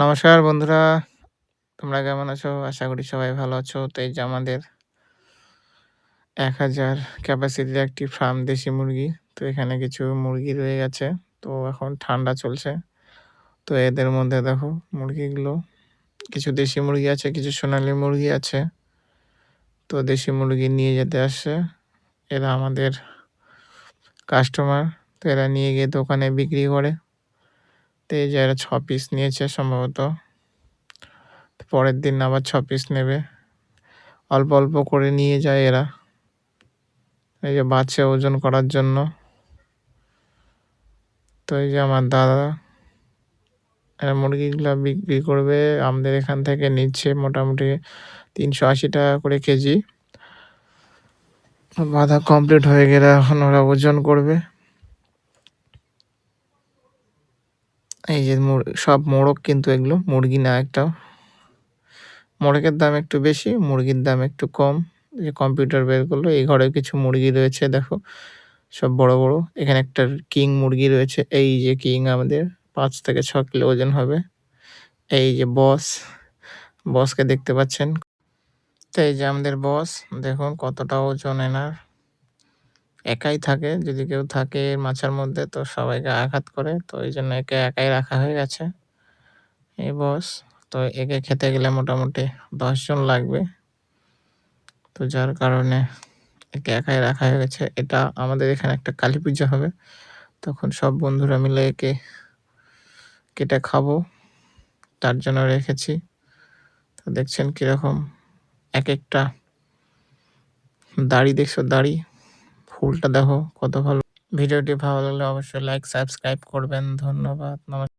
নমস্কার বন্ধুরা, তোমরা কেমন আছো? আশা করি সবাই ভালো আছো। তো এই যে আমাদের ১,০০০ ক্যাপাসিটির একটি ফার্ম দেশি মুরগি। তো এখানে কিছু মুরগি রয়ে গেছে। তো এখন ঠান্ডা চলছে। তো এদের মধ্যে দেখো মুরগিগুলো কিছু দেশি মুরগি আছে, কিছু সোনালী মুরগি আছে। তো দেশি মুরগি নিয়ে যেতে আসছে। এরা আমাদের কাস্টমার। তো এরা নিয়ে গিয়ে দোকানে বিক্রি করে। তো এই যে এরা ৬ পিস নিয়েছে সম্ভবত। পরের দিন আবার ৬ পিস নেবে। অল্প, অল্প করে নিয়ে যায় এরা। এই যে বাছে ওজন করার জন্য। তো এই যে আমার দাদা এরা মুরগিগুলা বিক্রি করবে। আমাদের এখান থেকে নিচ্ছে মোটামুটি ৩৮০ টাকা করে কেজি। বাঁধা কমপ্লিট হয়ে গেলে এখন ওরা ওজন করবে। এই যে সব মোরগ কিন্তু এগুলো মুরগি না একটাও। মোরগের দাম একটু বেশি, মুরগির দাম একটু কম। যে কম্পিউটার বের করলো, এই ঘরে কিছু মুরগি রয়েছে দেখো, সব বড় বড়। এখানে একটা কিং মুরগি রয়েছে, এই যে কিং আমাদের ৫ থেকে ৬ কিলো ওজন হবে। এই যে বসকে দেখতে পাচ্ছেন। তো এই যে আমাদের বস, দেখুন কতটা ওজন এনার। একাই থাকে, যদি কেউ থাকে মাচার মধ্যে তো সবাইকে আঘাত করে, তো এই জন্য একে একাই রাখা হয়ে গেছে এই বস। তো একে খেতে গেলে মোটামুটি ১০ জন লাগবে। তো যার কারণে একে একাই রাখা হয়ে গেছে। এটা আমাদের এখানে একটা কালী পূজা হবে, তখন সব বন্ধুরা মিলে একে কেটে খাবো, তার জন্য রেখেছি। তো দেখছেন কিরকম এক একটা দাড়ি, দেখছো দাড়ি, ফুলটা দেখো কত ভালো। ভিডিওটি ভালো লাগলে অবশ্যই লাইক সাবস্ক্রাইব করবেন। ধন্যবাদ। নমস্কার।